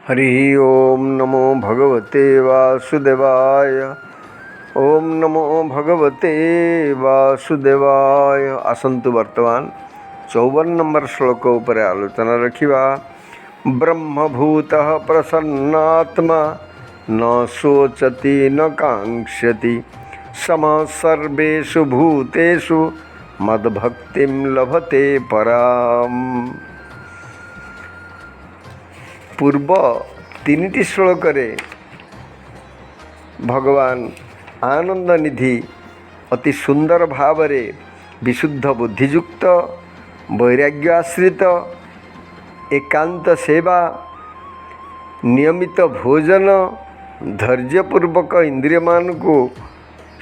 हरि ओम नमो भगवते वासुदेवाय। ओम नमो भगवते वासुदेवाय। आसंतु वर्तमान 54 नंबर श्लोक उपर आलोचना रखिबा। ब्रह्मभूतः प्रसन्नात्मा न शोचति न कांक्षति समः सर्वेषु भूतेषु मद्भक्तिं लभते पराम। पूर्व तीनिटी श्लोक भगवान आनंद निधि अति सुंदर भावरे विशुद्ध बुद्धियुक्त वैराग्य आश्रित एकांत सेवा नियमित भोजन धैर्यपूर्वक इंद्रिय मान को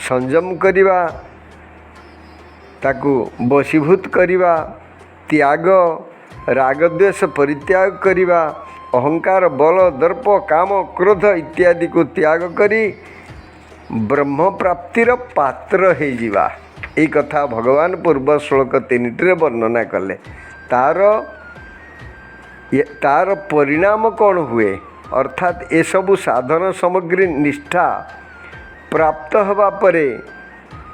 संयम करिवा ताकू वशीभूत करिवा त्याग रागद्वेष परित्याग करिवा अहंकार बल दर्प काम क्रोध इत्यादि को त्याग करी ब्रह्म प्राप्तिर पात्र हो जावा। ये कथा भगवान पूर्व श्लोक 3 वर्णना कले। तार परिणाम कौन हुए अर्थात ये सबु साधन सामग्री निष्ठा प्राप्त हवा परे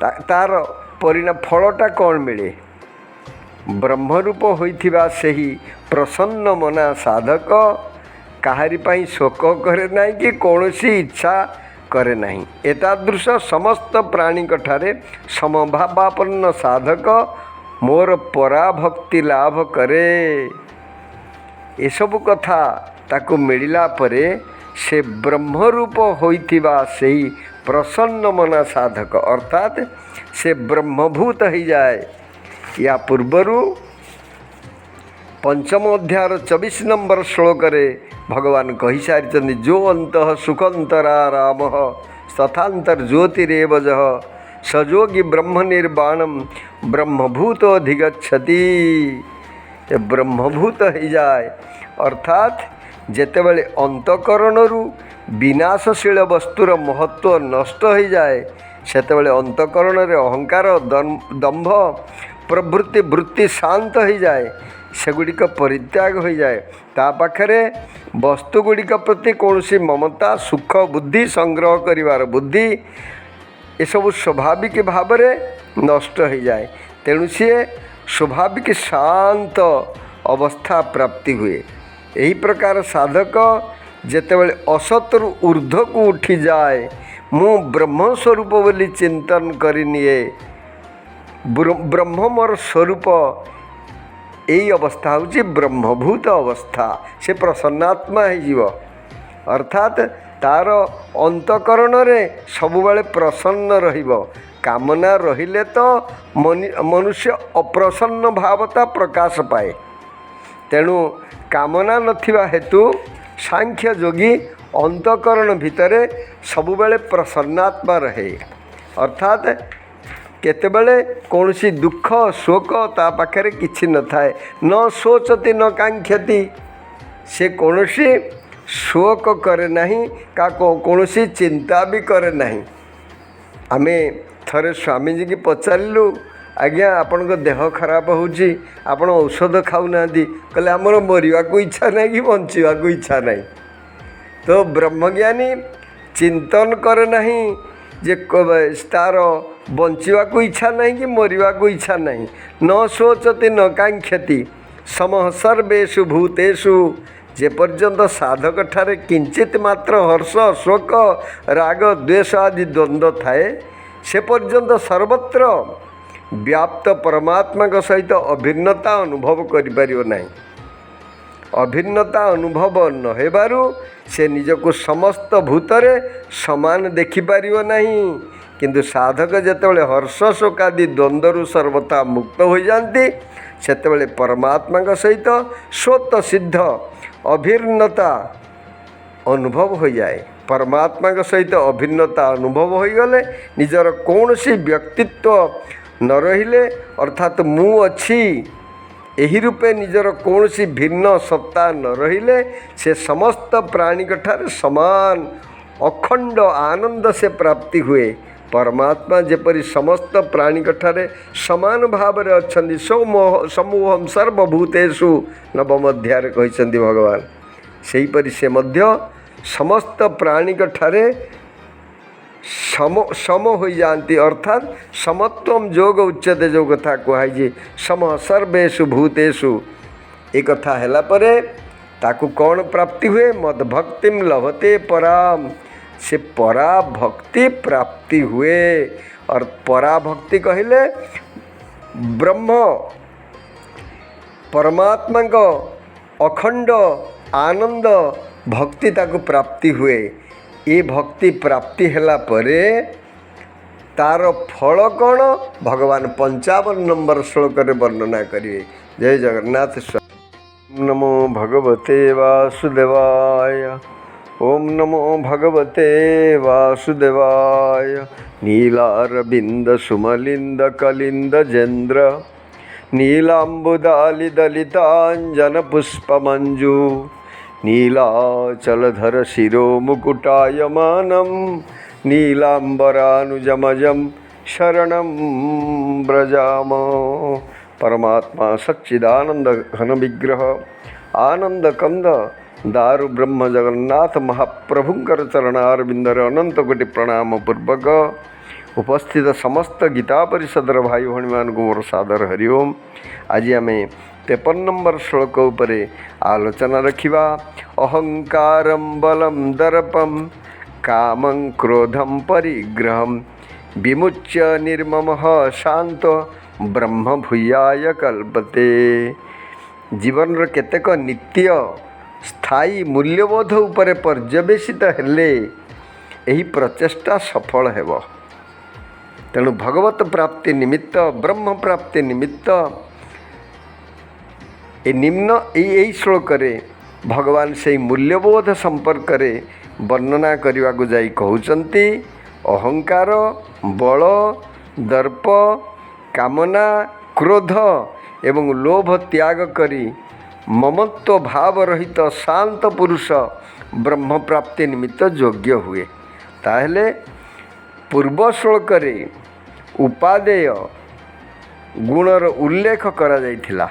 तार परिणाम फलटा कौन मिले। ब्रह्मरूप होइथिबा सही प्रसन्न मना साधक काहारी पाई शोक करे नहीं कि कौनसी इच्छा करे नहीं। एतादृश समस्त प्राणी कठारे समभावापन्न साधक मोर पराभक्ति लाभ करे। ये सब कथा ताकू मिलिला परे से ब्रह्मरूप होइथिबा सही प्रसन्न मना साधक अर्थात से ब्रह्मभूत हो जाए। या पूर्वरु पंचम अध्याय 24 नंबर श्लोक रे भगवान कही सारी जो अंतः सुखंतरा राम तथांतर ज्योतिरेव जः सजोगी ब्रह्म निर्वाणम ब्रह्मभूत अधिगच्छति। ब्रह्मभूत हो जाए अर्थात जेतेबेले अंतकरणरू विनाशशील वस्तुर महत्व नष्ट हो जाए सेतेबेले अंतकरण रे अहंकार दंभ प्रवृत्ति वृत्ति शांत हो जाए सेगुड़िक परित्याग हो जाए। ता पाखरे वस्तुगुड़िक प्रति कौन सी ममता सुख बुद्धि संग्रह करिवार बुद्धि ये सब स्वाभाविक भाव में नष्ट हो जाए। तेणु सी स्वाभाविक शांत अवस्था प्राप्ति हुए। यही प्रकार साधक जेतेबेले असतरु ऊर्ध्व को उठी जाए मु ब्रह्म स्वरूप बोली चिंतन करिनिए ब्रह्म मोर स्वरूप यही अवस्था हूँ ब्रह्मभूत अवस्था से प्रसन्नात्मा हो अर्थात तार अंतकरण रे सबुबले प्रसन्न रहिबो। कामना रहिले तो मनुष्य अप्रसन्न भावता प्रकाश पाए। तेणु कामना नथिबा हेतु सांख्य योगी अंतकरण भितरे सबुबले प्रसन्नात्मा रहे अर्थात केतेबेले कौनसी दुख शोक ता पाखरे किछि न थाए न शोचति न कांक्षति से कौनसी शोक करे नहीं का कौनसी चिंता भी करे नहीं। आमे थरे स्वामीजी की पचारू आज्ञा आपण को देह खराब होउची आपण औषध खाऊ नांदी कहले हमर मरिवा को इच्छा नहीं कि बंचिवा को इच्छा नहीं। तो ब्रह्मज्ञानी चिंतन करे नहीं जे तार बंचिवा को इच्छा नहीं कि मरिवा को इच्छा नहीं। न शोचति न कांक्षति समः सर्वेषु भूतेषु जे पर्यंत साधक ठारे किंचित मात्र हर्ष शोक राग द्वेष आदि द्वंद्व थाए से पर्यंत सर्वत्र व्याप्त परमात्मा के सहित अभिन्नता अनुभव करिपारियो नहीं। अभिन्नता अनुभव न हेबारु से निजको समस्त भूतरे समान देखिपारियो नहीं। किंतु साधक जेतेबेले हर्ष शोकादि द्वंद्वरु सर्वथा मुक्त हो जाती सेतेबेले परमात्मा के सहित स्वत सिद्ध अभिन्नता अनुभव हो जाए। परमात्मा के सहित अभिन्नता अनुभव हो गले निजर कौन सी व्यक्तित्व न रहिले अर्थात मु अच्छी यही रूपे निजर कौन सी भिन्न सत्ता न रहिले से समस्त प्राणी ठारे समान अखंड आनंद से प्राप्ति हुए। परमात्मा जेपरी समस्त प्राणी ठारे समान भाव में अच्छा समूहम सर्वभूतेषु नवम अध्याय कहते भगवान ସେହିପରି ସେ ମଧ୍ୟ ସମସ୍ତ ପ୍ରାଣୀଙ୍କ ଠାରେ ସମ ହୋଇଯାଆନ୍ତି। ଅର୍ଥାତ୍ ସମତ୍ୱମ୍ ଯୋଗ ଉଚ୍ଚତେ, ଯେଉଁ କଥା କୁହାଯାଇଛି ସମ ସର୍ବେଷୁ ଭୂତେଷୁ, ଏ କଥା ହେଲା ପରେ ତାକୁ କ'ଣ ପ୍ରାପ୍ତି ହୁଏ? ମଦ୍ଭକ୍ତିମ୍ ଲଭତେ ପରାମ୍, ସେ ପରାଭକ୍ତି ପ୍ରାପ୍ତି ହୁଏ। ପରାଭକ୍ତି କହିଲେ ବ୍ରହ୍ମ ପରମାତ୍ମାଙ୍କ ଅଖଣ୍ଡ ଆନନ୍ଦ ଭକ୍ତି ତାକୁ ପ୍ରାପ୍ତି ହୁଏ। ଏ ଭକ୍ତି ପ୍ରାପ୍ତି ହେଲା ପରେ ତାର ଫଳ କ'ଣ? ଭଗବାନ 55 ନମ୍ବର ଶ୍ଲୋକରେ ବର୍ଣ୍ଣନା କରିବେ। ଜୟ ଜଗନ୍ନାଥ। ନମୋ ଭଗବତେ ବାସୁଦେବାୟ। ଓମ୍ ନମୋ ଭଗବତେ ବାସୁଦେବାୟ। ନୀଳାରବିନ୍ଦ ସୁମଲିନ୍ଦ କଲିନ୍ଦ ଜେନ୍ଦ୍ର ନୀଳାମ୍ବୁଦାଲିଦଲିତାଞ୍ଜନ ପୁଷ୍ପମଞ୍ଜୁ ନୀଳାଚଲଧର ଶିରୋ ମୁକୁଟାୟମାନಂ ନୀଳାମ୍ବରାನುಜಮಜಂ ಶರಣಂ ବ୍ରଜାମ। परमात्मा सच्चिदानंद घन विग्रह आनंद कंद दारु ब्रह्म जगन्नाथ महाप्रभुंकर चरणारविंदर अनंत कोटि प्रणाम पूर्वक उपस्थित समस्त गीता परिषदर भाई भाई मान को मोर सादर हरिओम। आज आम 53 नंबर श्लोक उपरे आलोचना रखिबा। अहंकारं बलं दर्पं कामं क्रोधं परिग्रहं विमुच्य निर्ममः शांत ब्रह्म भूयाय कल्पते। जीवन केतेक नित्य स्थायी मूल्यबोध उपरे पर्यवेसित हेले एही प्रचेष्टा सफल हेब। तेणु भगवत प्राप्ति निमित्त ब्रह्म प्राप्ति निमित्त ए निम्न यही श्लोक भगवान से मूल्यबोध संपर्क रे वर्णना करने को जाई कहउचंती अहंकार बल दर्प कामना क्रोध एवं लोभ त्याग करी ममत्व भाव रहित शांत पुरुष ब्रह्म प्राप्ति निमित्त योग्य हुए। ताहले पूर्व श्लोक रे उपादेय गुणर उल्लेख करा जाइथिला।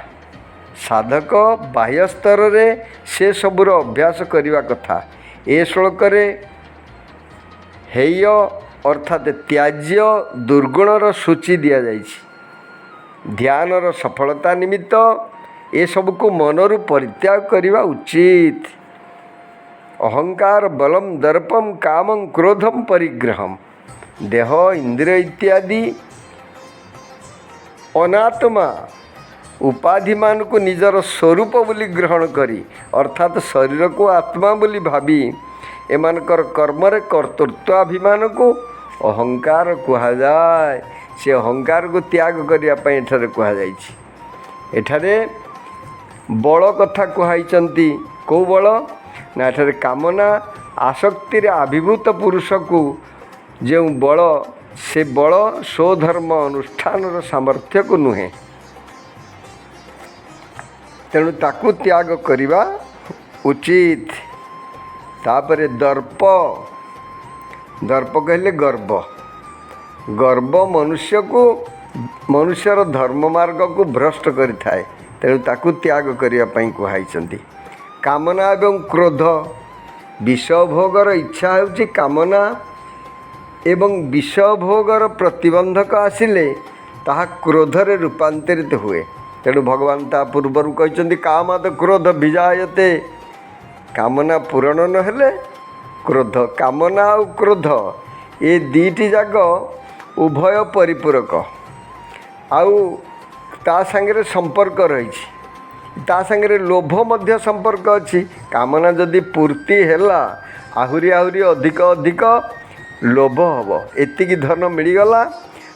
साधक बाह्य स्तर रे से सबुर अभ्यास करिवा कथा। ए श्लोक रे हेय अर्थात त्याज्य दुर्गुणर सूची दिया जाइछि। ध्यानर सफलता निमित्त ए सबको मनरु परित्याग करिवा उचित। अहंकार बलम दर्पम कामं क्रोधम परिग्रहम, देह इंद्रिय इत्यादि अनात्मा उपाधि मान को निजर स्वरूप बोली ग्रहण करी अर्थात शरीर को आत्मा बोली भावी एमानकर कर्मरे कर्तृत्वाभिमान को अहंकार कहा जाए। से अहंकार को त्याग करिया पई एठारे कहा जाइछि। एठारे बल कथा कहइचंती। को बल ना एठारे कामना आसक्ति रे अभिभूत पुरुष को जो बल से बल स्वधर्म अनुष्ठान सामर्थ्य को नुहे। तेणु ताकू त्याग करिवा उचित। तापरे दर्प, दर्प कहले गर्व। गर्व मनुष्य को मनुष्यर धर्म मार्ग को भ्रष्ट करिथाए। तेणु ताकू त्याग करिया पई कहइचंती। कामना एवं क्रोध, विषय भोगर इच्छा हेउची कामना एवं विषय भोगर प्रतिबंधक आसिले ताहा क्रोधरे रूपांतरित हुए। तेणु भगवान ता पूर्वर कहते कामाद क्रोध विजायते। कामना पूरण न हेले क्रोध, कामना और क्रोध ये दीटी जाक उभय परिपूरक आउ ता संगे संपर्क रही। ता संगे लोभ मध्य संपर्क अच्छी। कामना जदि पूर्ति हैला आहुरी आहुरी अधिक अधिक लोभ हम। एतिकी धन मिलगला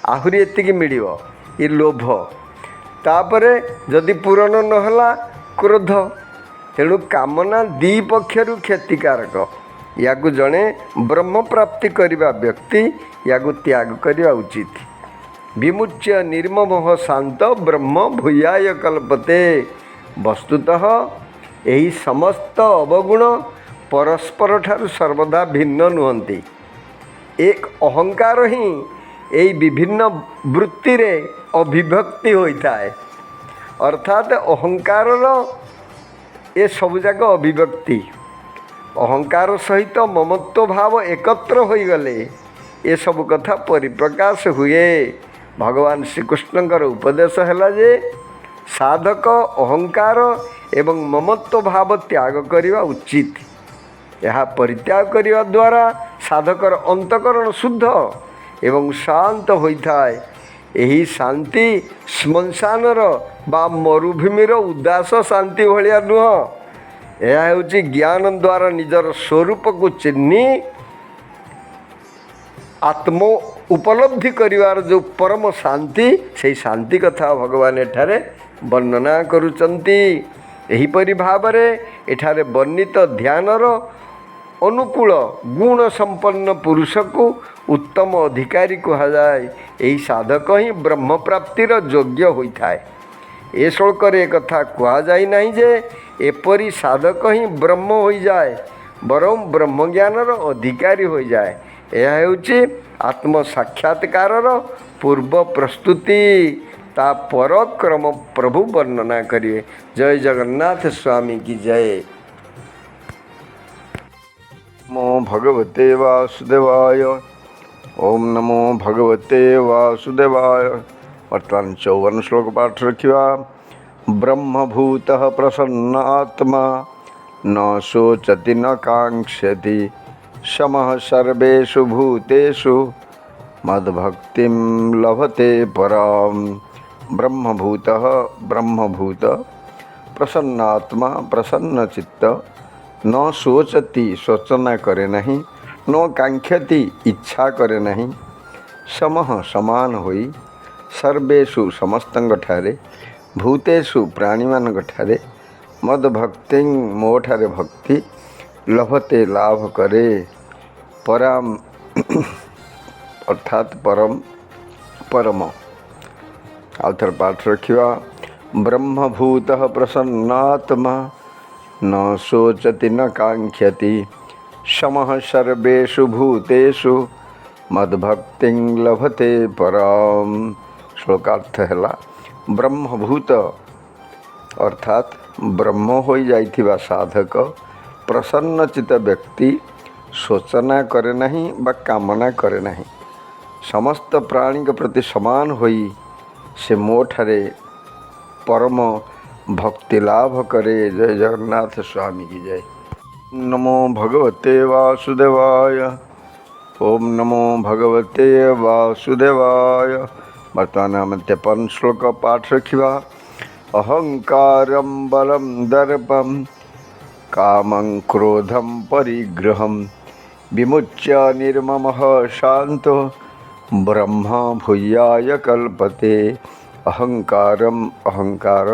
आहुरी एतिकी मिल ये लोभ। तापरे जदि पूरण नहला क्रोध। तेणु कामना दी पक्षरु क्षतिकारक। या जड़े ब्रह्म प्राप्ति करने व्यक्ति या त्याग करने उचित। विमुच्य निर्ममः शांत ब्रह्म भूयाय कल्पते। वस्तुतः यही समस्त अवगुण परस्पर ठारू सर्वदा भिन्न नुहंती। एक अहंकार ही यही विभिन्न वृत्ति रे अभिव्यक्ति होता है। अर्थात अहंकार ये सबुजाक अभिव्यक्ति अहंकार सहित ममत्व भाव एकत्र होइगले ये सब कथा परिप्रकाश हुए। भगवान श्रीकृष्णଙ୍କର उपदेश है जे साधक अहंकार एवं ममत्व भाव त्याग करने उचित। यह परित्याग करने द्वारा साधकर अंतकरण शुद्ध एवं शांत होता है। यही शांति श्मशानर बा मरुभूमिर उदास शांति भाया नुह। यह हूँ ज्ञान द्वारा निजर स्वरूप को चिन्ह आत्म उपलब्धि करिवार जो परम शांति से शांति कथा भगवान एठारे वर्णना करुचंती। एहीपरि भावरे एठारे वर्णित ध्यानर अनुकूल गुण संपन्न पुरुष को उत्तम अधिकारी कहा जाए। यही साधक ही ब्रह्म प्राप्तिर योग्य होता है। ए श्लोक एक कथा कहा जाए नहीं जे एपरी साधक ही ब्रह्म हो जाए बरं ब्रह्म ज्ञानर अधिकारी हो जाए। यह ହେଉଛି आत्म साक्षात्कार पूर्व प्रस्तुति ता परक्रम प्रभु वर्णना करिए। जय जगन्नाथ स्वामी की जय। नमो भगवते वासुदेवाय। ओम नमो भगवते वासुदेवाय। वर्तमान 54 श्लोक पाठ रखिवा। ब्रह्मभूतः प्रसन्न आत्मा न शोचति न कांक्षति समः सर्वेषु भूतेषु मद्भक्तिं लभते पराम। ब्रह्मभूतः ब्रह्मभूत प्रसन्नात्मा प्रसन्न चित्त न शोचति शोचना करे नहीं न कांक्षति इच्छा करे नहीं समः समान होई सर्वेषु समस्तंग ठारे भूतेषु प्राणीमान ठारे मद्भक्ति मोठारे भक्ति लभते लाभ करे पराम अर्थात परम परम। आउथर पाठ रखिवा। ब्रह्मभूतः प्रसन्नात्मा न शोचति न कांक्षति समः सर्वेषु भूतेषु मद्भक्तिं लभते पराम। श्लोकार्थ है ब्रह्मभूत अर्थात ब्रह्म हो जाइथिबा साधक प्रसन्नचित व्यक्ति शोचना करे नहीं बा कामना करे नहीं समस्त प्राणी के प्रति समान होई से मोठारे परम भक्ति लाभ करे। जय जगन्नाथ स्वामी की जय। नमो भगवते वासुदेवाय। ओम नमो भगवते वासुदेवाय। वर्तमान आम 53 श्लोक पाठ रखिवा। अहंकारं बलं दर्पं कामं क्रोधं परिग्रहं विमुच्य निर्ममः शांतो ब्रह्म भूयाय कल्पते। अहंकारम अहंकार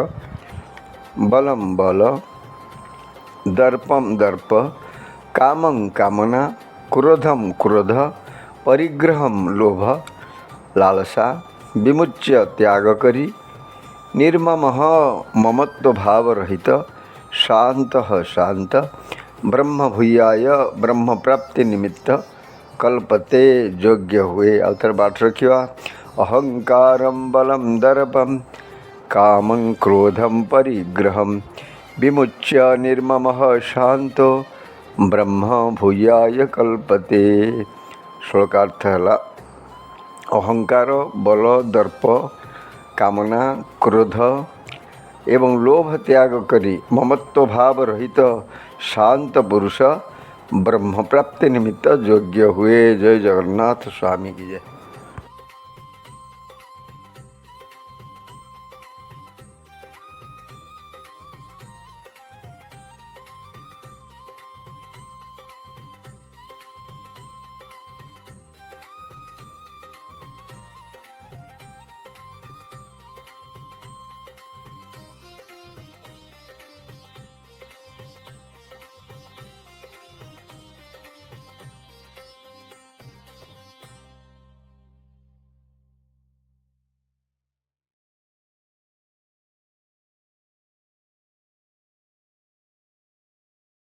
बलम बल दर्पम दर्प कामं कामना क्रोधम क्रोध परिग्रहम लोभ लालसा विमुच्य त्याग करी निर्ममः ममत्व भाव रहित शांत शांत ब्रह्म भूयाय ब्रह्म प्राप्ति निमित्त कल्पते योग्य हुए। अवतर पाठ रखिवा। अहंकारं बलं दर्पं कामं क्रोधं परिग्रहं विमुच्य निर्ममः शांतो ब्रह्म भूयाय कल्पते। श्लोकार्थ है अहंकार बल दर्प कामना क्रोध एवं लोभ त्याग करी ममत्व भाव रहित शांत पुरुष ब्रह्म प्राप्ति निमित्त योग्य हुए। जय जगन्नाथ स्वामी की जय।